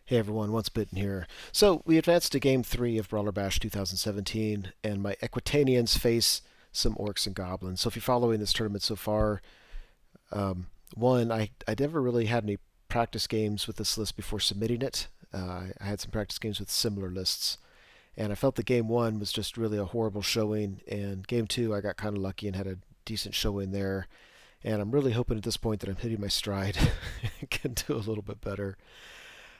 Hey everyone, Once Bitten here. So we advanced to Game 3 of Brawler Bash 2017, and my Equitanians face some Orcs and Goblins. So if you're following this tournament so far, one, I never really had any practice games with this list before submitting it. I had some practice games with similar lists, and I felt that Game 1 was just really a horrible showing, and Game 2 I got kind of lucky and had a decent showing there. And I'm really hoping at this point that I'm hitting my stride and can do a little bit better.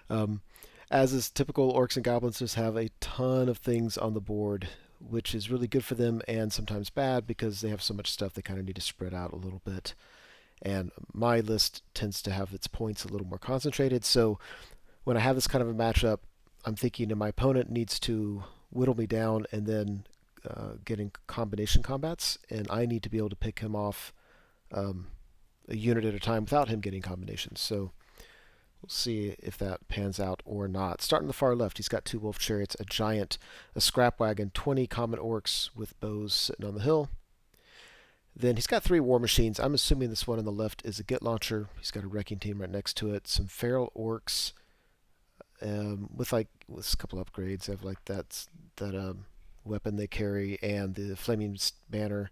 Um, as is typical, Orcs and Goblins just have a ton of things on the board, which is really good for them and sometimes bad because they have so much stuff they kind of need to spread out a little bit. And my list tends to have its points a little more concentrated. So when I have this kind of a matchup, I'm thinking that my opponent needs to whittle me down and then get in combination combats, and I need to be able to pick him off um, a unit at a time without him getting combinations. So we'll see if that pans out or not. Starting on the far left, he's got 2 wolf chariots, a giant, a scrap wagon, 20 common orcs with bows sitting on the hill. Then he's got 3 war machines. I'm assuming this one on the left is a git launcher. He's got a wrecking team right next to it. Some feral orcs with a couple upgrades. They have like that weapon they carry and the flaming banner.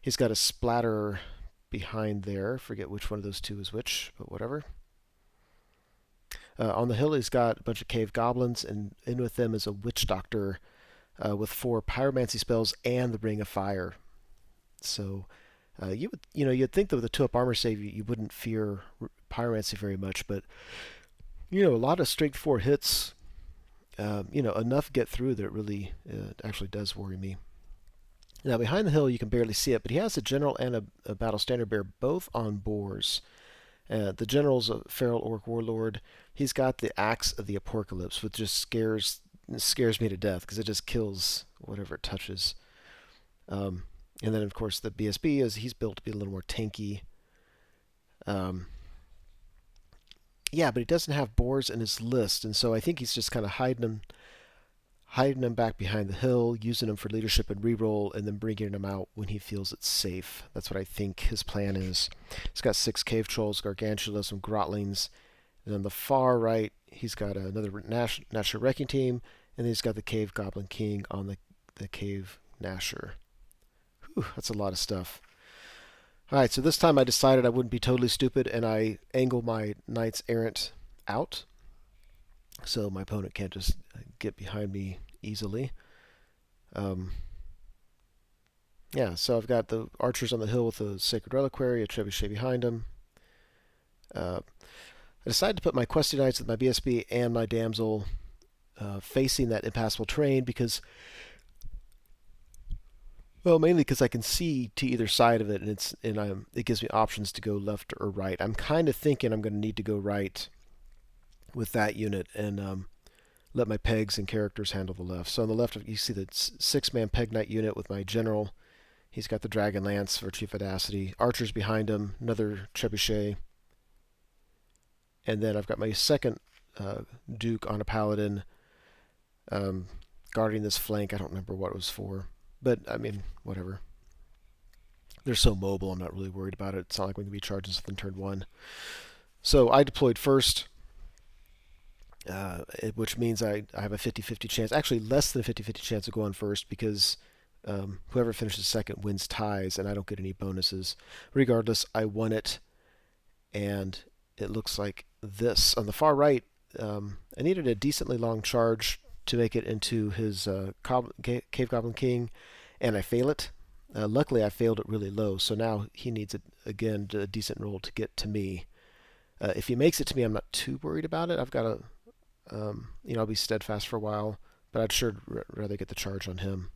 He's got a splatter behind there. Forget which one of those two is which, but whatever. On the hill, he's got a bunch of cave goblins, and in with them is a witch doctor with 4 pyromancy spells and the ring of fire. So you'd think that with a 2-up armor save you wouldn't fear pyromancy very much, but a lot of strength 4 hits, enough get through that it really actually does worry me. Now behind the hill you can barely see it, but he has a general and a battle standard bearer both on boars. The general's a feral orc warlord. He's got the axe of the Aporcalypse, which just scares me to death because it just kills whatever it touches. And then of course the BSB he's built to be a little more tanky. Yeah, but he doesn't have boars in his list, and so I think he's just kind of hiding them back behind the hill, using them for leadership and reroll, and then bringing them out when he feels it's safe. That's what I think his plan is. He's got 6 cave trolls, gargantulas, some grotlings, and on the far right, he's got another Nasher wrecking team, and then he's got the cave goblin king on the cave Nasher. Whew, that's a lot of stuff. Alright, so this time I decided I wouldn't be totally stupid, and I angle my knights errant out, so my opponent can't just get behind me easily. Yeah, so I've got the archers on the hill with a sacred reliquary, a trebuchet behind them. I decided to put my questy knights with my BSB and my damsel facing that impassable terrain because, well, mainly because I can see to either side of it, and it gives me options to go left or right. I'm kind of thinking I'm going to need to go right with that unit and let my pegs and characters handle the left. So on the left, you see the 6-man peg knight unit with my general. He's got the dragon lance for chief Audacity. Archers behind him, another trebuchet. And then I've got my second duke on a paladin guarding this flank. I don't remember what it was for. But, I mean, whatever. They're so mobile, I'm not really worried about it. It's not like we're going to be charging something turn 1. So I deployed first, which means I have a 50-50 chance. Actually, less than a 50-50 chance of going first because whoever finishes second wins ties, and I don't get any bonuses. Regardless, I won it, and it looks like this. On the far right, I needed a decently long charge to make it into his Cave Goblin King, and I fail it. Luckily, I failed it really low, so now he needs, again, a decent roll to get to me. If he makes it to me, I'm not too worried about it. I've got I'll be steadfast for a while, but I'd sure rather get the charge on him.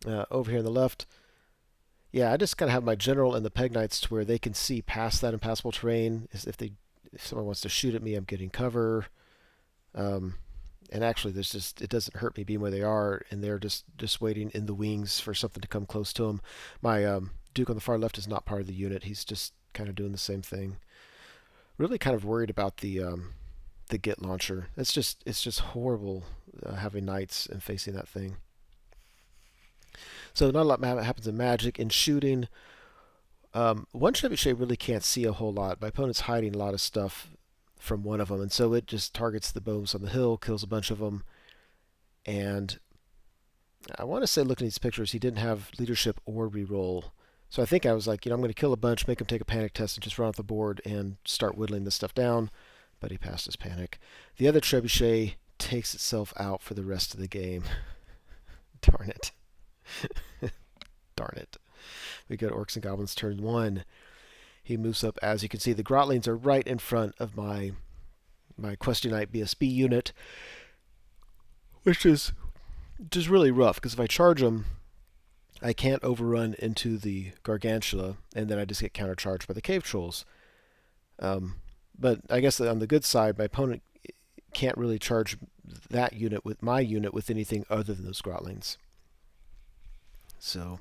Over here on the left, yeah, I just kind of have my general and the peg knights to where they can see past that impassable terrain. If someone wants to shoot at me, I'm getting cover. And actually, it doesn't hurt me being where they are, and they're just waiting in the wings for something to come close to them. My duke on the far left is not part of the unit. He's just kind of doing the same thing. Really kind of worried about the git launcher. It's just horrible having knights and facing that thing. So not a lot happens in magic. In shooting, one trebuchet really can't see a whole lot. My opponent's hiding a lot of stuff from one of them, and so it just targets the Bowmen on the hill, kills a bunch of them, and I want to say, looking at these pictures, he didn't have leadership or reroll. So I think I was like, I'm going to kill a bunch, make him take a panic test, and just run off the board and start whittling this stuff down. But he passed his panic. The other Trebuchet takes itself out for the rest of the game. Darn it. Darn it. We go to Orcs and Goblins turn 1. He moves up. As you can see, the Grotlings are right in front of my Questing Knight BSB unit, which is just really rough, because if I charge them, I can't overrun into the Gargantula, and then I just get countercharged by the Cave Trolls. But I guess on the good side, my opponent can't really charge that unit with my unit with anything other than those Grotlings. So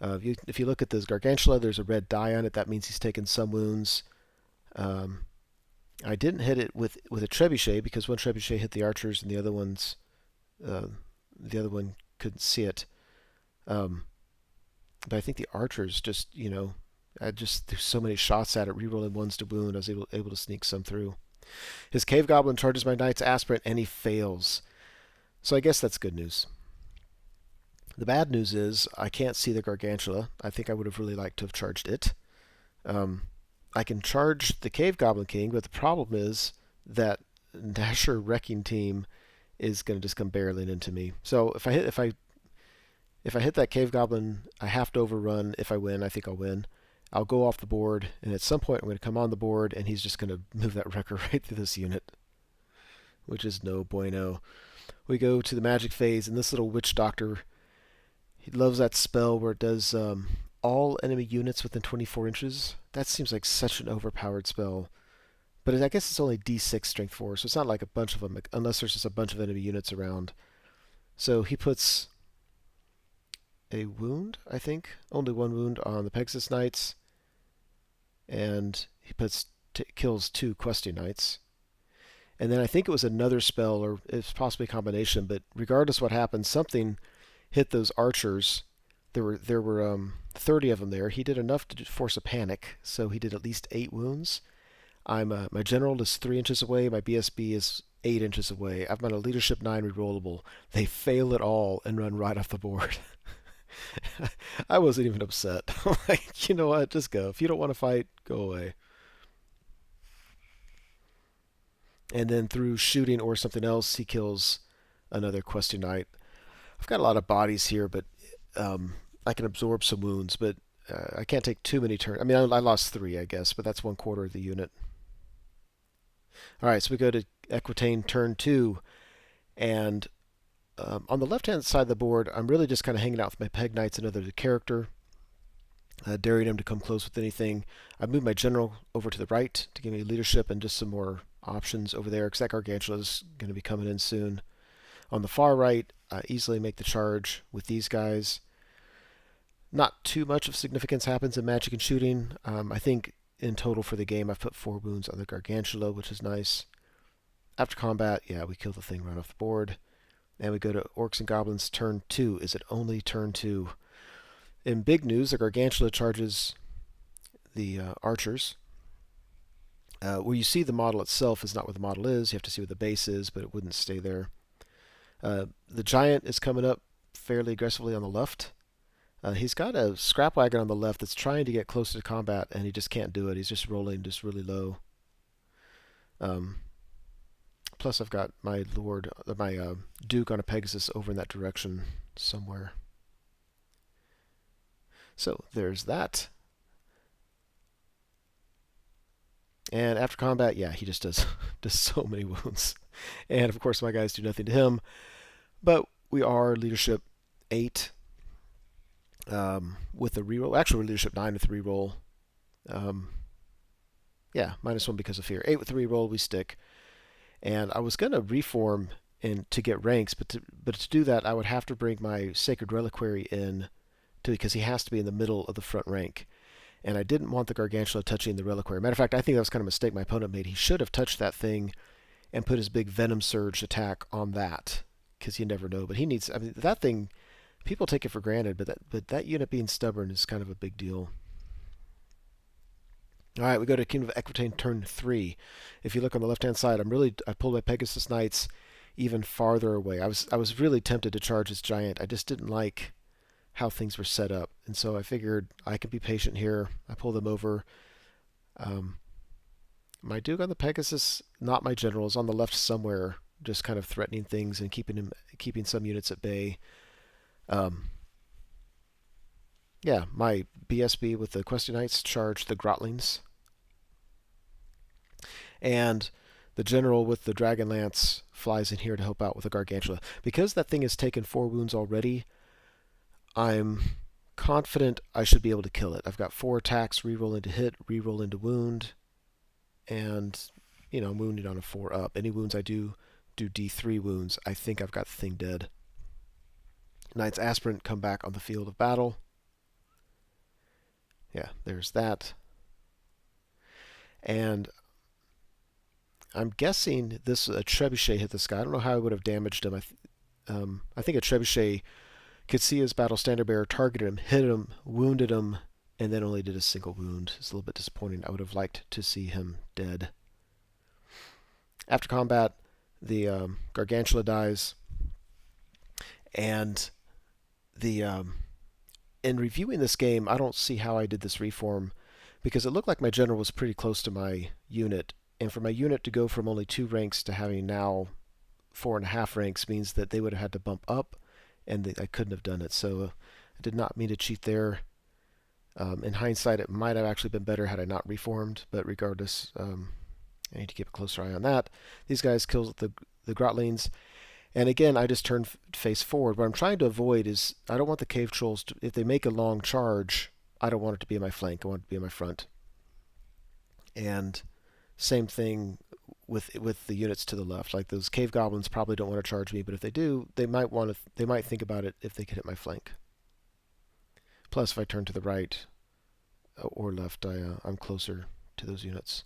if you look at this Gargantula, there's a red dye on it. That means he's taken some wounds. I didn't hit it with a Trebuchet, because one Trebuchet hit the archers and the other one couldn't see it. But I think the archers just, I just threw so many shots at it, rerolling ones to wound. I was able to sneak some through. His Cave Goblin charges my Knight's Aspirant, and he fails. So I guess that's good news. The bad news is I can't see the Gargantula. I think I would have really liked to have charged it. I can charge the Cave Goblin King, but the problem is that Dasher Wrecking Team is going to just come barreling into me. So if I hit that Cave Goblin, I have to overrun. If I win, I think I'll win. I'll go off the board, and at some point I'm going to come on the board, and he's just going to move that wrecker right through this unit, which is no bueno. We go to the magic phase, and this little Witch Doctor, he loves that spell where it does all enemy units within 24 inches. That seems like such an overpowered spell. But I guess it's only D6 Strength 4, so it's not like a bunch of them, unless there's just a bunch of enemy units around. So he puts a wound, I think. Only one wound on the Pegasus Knights. And he kills 2 Questing Knights. And then I think it was another spell, or it's possibly a combination, but regardless of what happened, something hit those archers. There were 30 of them there. He did enough to force a panic, so he did at least 8 wounds. My general is 3 inches away. My BSB is 8 inches away. I've got a leadership 9 rerollable. They fail it all and run right off the board. I wasn't even upset. I'm like, you know what? Just go. If you don't want to fight, go away. And then through shooting or something else, he kills another Questing Knight. I've got a lot of bodies here, but I can absorb some wounds, but I can't take too many turns. I mean, I lost 3, I guess, but that's 1/4 of the unit. All right, so we go to Equitaine turn 2, and on the left-hand side of the board, I'm really just kind of hanging out with my Peg Knights and another character, daring him to come close with anything. I moved my general over to the right to give me leadership and just some more options over there, because that Gargantula is going to be coming in soon. On the far right, easily make the charge with these guys. Not too much of significance happens in magic and shooting. I think in total for the game, I've put 4 wounds on the Gargantula, which is nice. After combat, yeah, we kill the thing right off the board. And we go to Orcs and Goblins turn 2. Is it only turn 2? In big news, the Gargantula charges the archers. Where you see the model itself is not where the model is. You have to see where the base is, but it wouldn't stay there. The giant is coming up fairly aggressively on the left. He's got a scrap wagon on the left that's trying to get closer to combat, and he just can't do it. He's just rolling just really low. Plus, I've got my Duke on a Pegasus over in that direction somewhere. So there's that. And after combat, yeah, he just does so many wounds. And of course, my guys do nothing to him. But we are leadership 8 with a reroll. Actually, we're leadership 9 with a reroll. Yeah, -1 because of fear. 8 with a reroll, we stick. And I was going to reform to get ranks, but to do that, I would have to bring my Sacred Reliquary in, because he has to be in the middle of the front rank. And I didn't want the Gargantula touching the Reliquary. Matter of fact, I think that was kind of a mistake my opponent made. He should have touched that thing and put his big Venom Surge attack on that, because you never know. But he needs, I mean, that thing, people take it for granted, but that unit being stubborn is kind of a big deal. All right, we go to Kingdom of Equitaine turn 3. If you look on the left-hand side, I pulled my Pegasus Knights even farther away. I was really tempted to charge this giant. I just didn't like how things were set up, and so I figured I could be patient here. I pull them over. Um, my Duke on the Pegasus, not my general, is on the left somewhere, just kind of threatening things and keeping some units at bay. Um, yeah, my BSB with the Questing Knights charge the Grotlings, and the general with the Dragon Lance flies in here to help out with the Gargantula. Because that thing has taken 4 wounds already, I'm confident I should be able to kill it. I've got 4 attacks, reroll into hit, reroll into wound, and I'm wounded on a 4 up. Any wounds I do D3 wounds. I think I've got the thing dead. Knights Aspirant come back on the field of battle. Yeah, there's that. And I'm guessing a Trebuchet hit this guy. I don't know how I would have damaged him. I think a Trebuchet could see his battle standard bearer, targeted him, hit him, wounded him, and then only did a single wound. It's a little bit disappointing. I would have liked to see him dead. After combat, the Gargantula dies, and in reviewing this game, I don't see how I did this reform, because it looked like my general was pretty close to my unit, and for my unit to go from only 2 ranks to having now 4.5 ranks means that they would have had to bump up, and I couldn't have done it. So I did not mean to cheat there. In hindsight, it might have actually been better had I not reformed, but regardless, I need to keep a closer eye on that. These guys kill the Grotlings, and again, I just turn face forward. What I'm trying to avoid is I don't want the cave trolls to, if they make a long charge, I don't want it to be in my flank. I want it to be in my front. And same thing with the units to the left. Like those cave goblins probably don't want to charge me, but if they do, they might think about it if they could hit my flank. Plus, if I turn to the right or left, I'm closer to those units.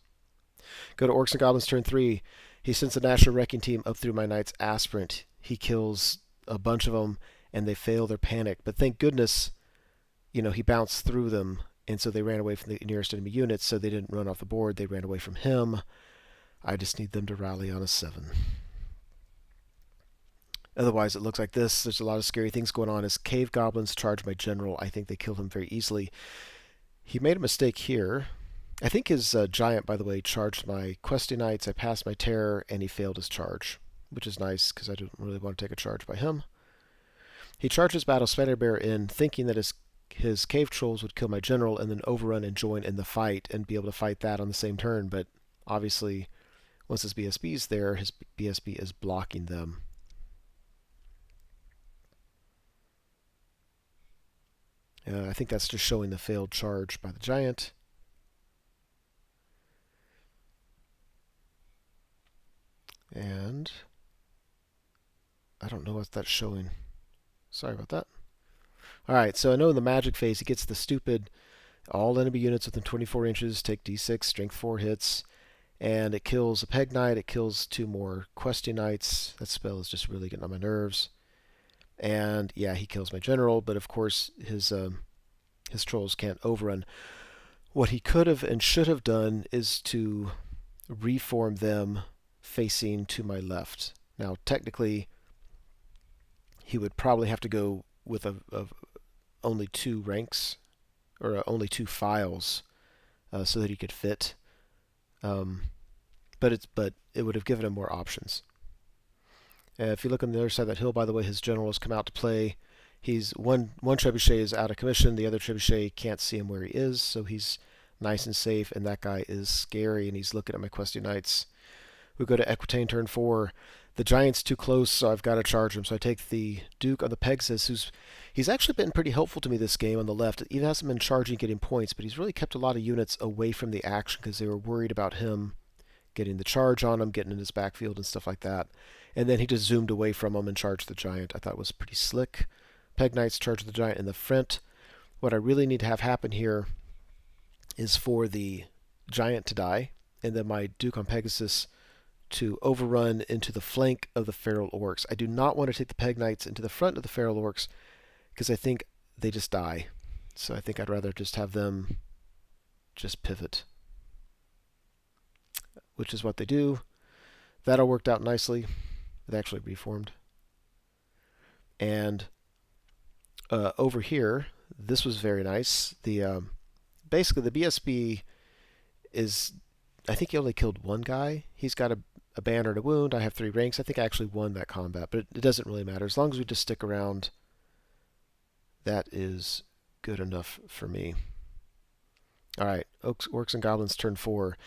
Go to Orcs and Goblins turn 3. He sends the National Wrecking Team up through my Knight's Aspirant. He kills a bunch of them, and they fail their panic. But thank goodness, he bounced through them, and so they ran away from the nearest enemy units, so they didn't run off the board. They ran away from him. I just need them to rally on a 7. Otherwise, it looks like this. There's a lot of scary things going on. As Cave Goblins charge my general, I think they killed him very easily. He made a mistake here. I think his giant, by the way, charged my Questing Knights. I passed my terror, and he failed his charge, which is nice because I didn't really want to take a charge by him. He charges Battle Standard Bearer in, thinking that his cave trolls would kill my general and then overrun and join in the fight and be able to fight that on the same turn. But obviously, once his BSB is there, his BSB is blocking them. I think that's just showing the failed charge by the giant. And I don't know what that's showing. Sorry about that. Alright, so I know in the magic phase he gets the stupid all enemy units within 24 inches take d6, strength 4 hits, and it kills a Peg Knight, it kills 2 more Questing Knights. That spell is just really getting on my nerves. And yeah, he kills my general, but of course his trolls can't overrun. What he could have and should have done is to reform them facing to my left. Now, technically, he would probably have to go with only 2 ranks, or only 2 files, so that he could fit. But it would have given him more options. If you look on the other side of that hill, by the way, his general has come out to play. He's one Trebuchet is out of commission. The other Trebuchet can't see him where he is, so he's nice and safe. And that guy is scary, and he's looking at my Questing Knights. We go to Equitaine turn 4. The giant's too close, so I've got to charge him. So I take the Duke on the Pegasus, he's actually been pretty helpful to me this game on the left. He hasn't been charging, getting points, but he's really kept a lot of units away from the action because they were worried about him getting the charge on him, getting in his backfield and stuff like that. And then he just zoomed away from him and charged the giant. I thought it was pretty slick. Peg Knights charge the giant in the front. What I really need to have happen here is for the giant to die, and then my Duke on Pegasus to overrun into the flank of the Feral Orcs. I do not want to take the Peg Knights into the front of the Feral Orcs because I think they just die. So I think I'd rather just have them just pivot. which is what they do. That all worked out nicely. It actually reformed. And over here, this was very nice. Basically the BSB is, I think he only killed one guy. He's got a banner and a wound. I have 3 ranks. I think I actually won that combat, but it doesn't really matter. As long as we just stick around, that is good enough for me. All right, Orcs and Goblins turn 4.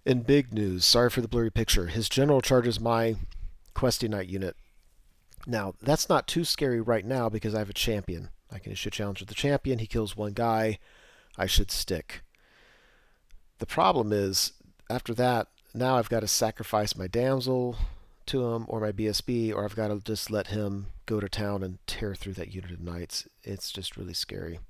In big news, sorry for the blurry picture, his general charges my Questy Knight unit. Now, that's not too scary right now because I have a champion. I can issue a challenge with the champion. He kills one guy. I should stick. The problem is, after that, now I've got to sacrifice my Damsel to him or my BSB, or I've got to just let him go to town and tear through that unit of knights. It's just really scary.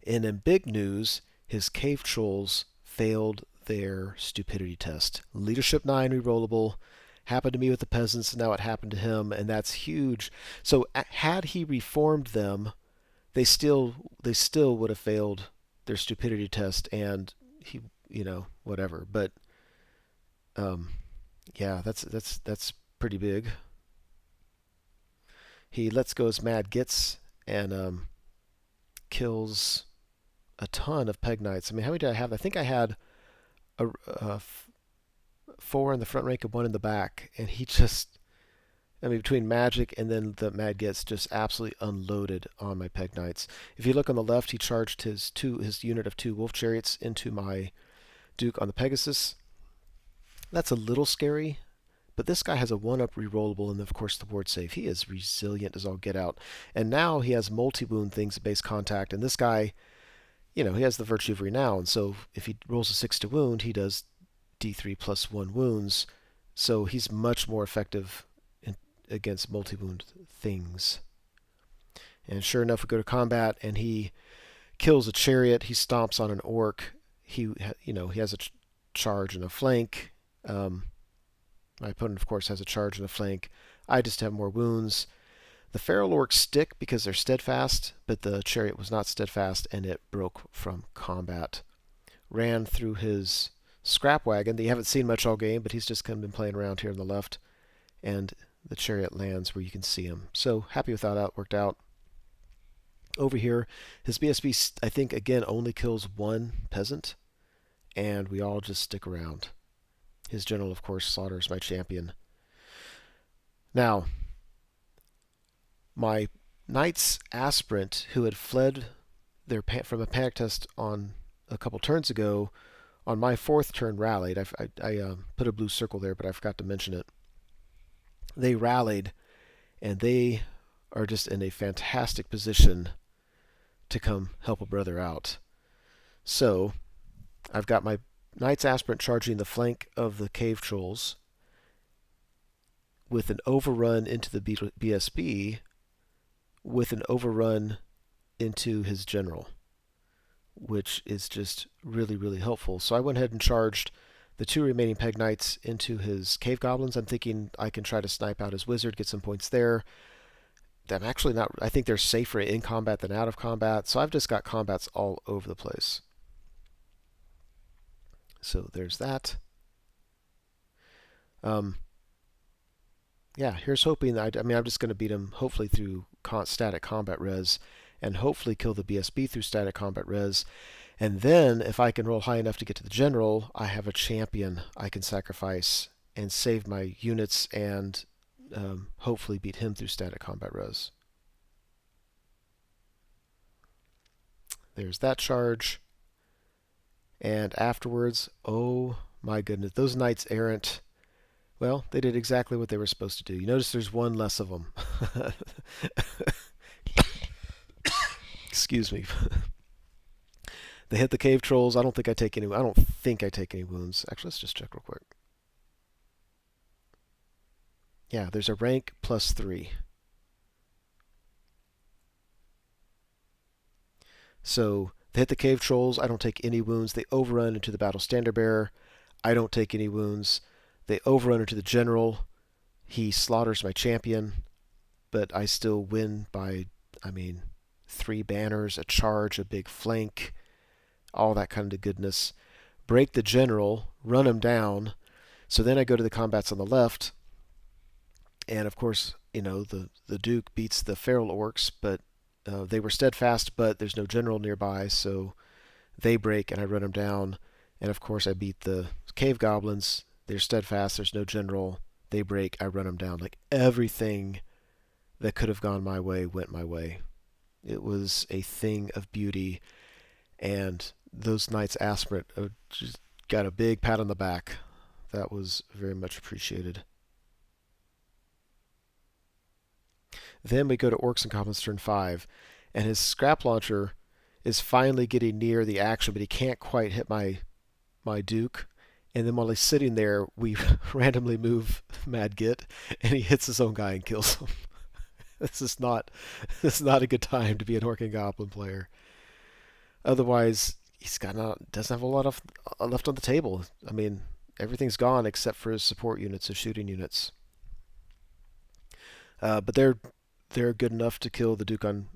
And in big news, his cave trolls failed their stupidity test. Leadership 9 rerollable. Happened to me with the peasants, and now it happened to him, and that's huge. So had he reformed them, they still would have failed their stupidity test, and he, whatever. But yeah, that's pretty big. He lets go his mad gits and kills a ton of peg knights. I mean, how many did I have? I think I had a 4 in the front rank and 1 in the back, and he just, between magic and then the mad gets, just absolutely unloaded on my peg knights. If you look on the left, he charged his unit of 2 wolf chariots into my duke on the Pegasus. That's a little scary, but this guy has a 1-up rerollable and of course the ward save. He is resilient as all get out, and now he has multi-wound things at base contact, and this guy, he has the virtue of Renown, so if he rolls a 6 to wound, he does D3 plus 1 wounds, so he's much more effective against multi-wound things. And sure enough, we go to combat, and he kills a chariot. He stomps on an orc. He has a charge and a flank. My opponent, of course, has a charge and a flank. I just have more wounds. The feral orcs stick because they're steadfast, but the chariot was not steadfast, and it broke from combat. Ran through his scrap wagon that you haven't seen much all game, but he's just kind of been playing around here on the left, and the chariot lands where you can see him. So happy with how that worked out. Over here, his BSB, I think, again, only kills 1 peasant, and we all just stick around. His general, of course, slaughters my champion. Now, my knight's aspirant, who had fled from a panic test on a couple turns ago, on my 4th turn rallied. I put a blue circle there, but I forgot to mention it. They rallied, and they are just in a fantastic position to come help a brother out. So, I've got my knight's aspirant charging the flank of the cave trolls with an overrun into the BSB, with an overrun into his general, which is just really, really helpful. So I went ahead and charged the 2 remaining peg knights into his cave goblins. I'm thinking I can try to snipe out his wizard, get some points there. I'm actually not, I think they're safer in combat than out of combat, so I've just got combats all over the place. So there's that. Yeah, here's hoping. I'm just going to beat him hopefully through static combat res, and hopefully kill the BSB through static combat res. And then, if I can roll high enough to get to the general, I have a champion I can sacrifice and save my units and hopefully beat him through static combat res. There's that charge. And afterwards, oh my goodness, those knights errant, well, they did exactly what they were supposed to do. You notice there's 1 less of them. Excuse me. They hit the cave trolls. I don't think I take any wounds. Actually, let's just check real quick. Yeah, there's a rank plus 3. So they hit the cave trolls. I don't take any wounds. They overrun into the battle standard bearer. I don't take any wounds. They overrun into the general. He slaughters my champion, but I still win by, 3 banners, a charge, a big flank, all that kind of goodness. break the general, run him down. So then I go to the combats on the left, and of course, the Duke beats the feral orcs, but they were steadfast, but there's no general nearby, so they break and I run them down. And of course, I beat the cave goblins. They're steadfast. There's no general. They break. I run them down. Like everything that could have gone my way went my way. It was a thing of beauty, and those knights aspirant just got a big pat on the back. That was very much appreciated. Then we go to Orcs and Goblins turn 5, and his scrap launcher is finally getting near the action, but he can't quite hit my Duke. And then while he's sitting there, we randomly move Mad Git, and he hits his own guy and kills him. This is not a good time to be an Orc and Goblin player. Otherwise, he's doesn't have a lot of left on the table. I mean, everything's gone except for his support units, his shooting units. But they're good enough to kill the Duke on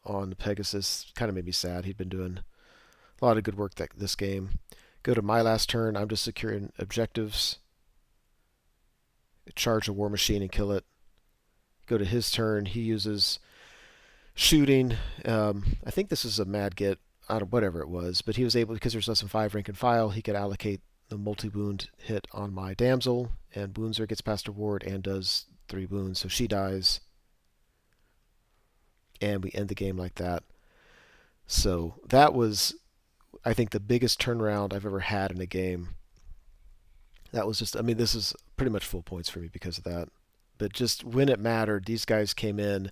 the Pegasus. Kind of made me sad. He'd been doing a lot of good work this game. Go to my last turn. I'm just securing objectives. Charge a war machine and kill it. Go to his turn. He uses shooting. I think this is a Mad Git out of whatever it was, but he was able, because there's less than 5 rank and file, he could allocate the multi-wound hit on my Damsel, and wounds her, gets past her ward, and does 3 wounds, so she dies. And we end the game like that. So that was, I think, the biggest turnaround I've ever had in a game. That was just, I mean, this is pretty much full points for me because of that. But just when it mattered, these guys came in.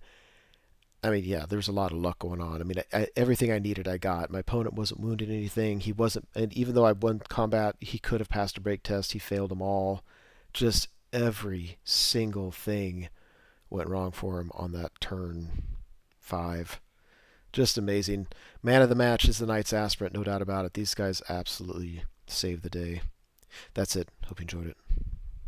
I mean, yeah, there was a lot of luck going on. I mean, everything I needed, I got. My opponent wasn't wounded anything. He wasn't, and even though I won combat, he could have passed a break test. He failed them all. Just every single thing went wrong for him on that turn 5. Just amazing. Man of the match is the Knight's Aspirant, no doubt about it. These guys absolutely saved the day. That's it. Hope you enjoyed it.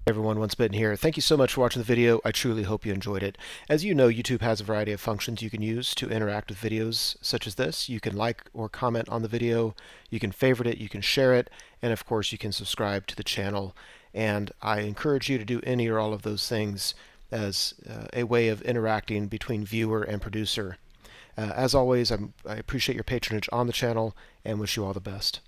Hey everyone, Once Bitten here. Thank you so much for watching the video. I truly hope you enjoyed it. As you know, YouTube has a variety of functions you can use to interact with videos such as this. You can like or comment on the video, you can favorite it, you can share it, and of course you can subscribe to the channel. And I encourage you to do any or all of those things as a way of interacting between viewer and producer. As always, I appreciate your patronage on the channel and wish you all the best.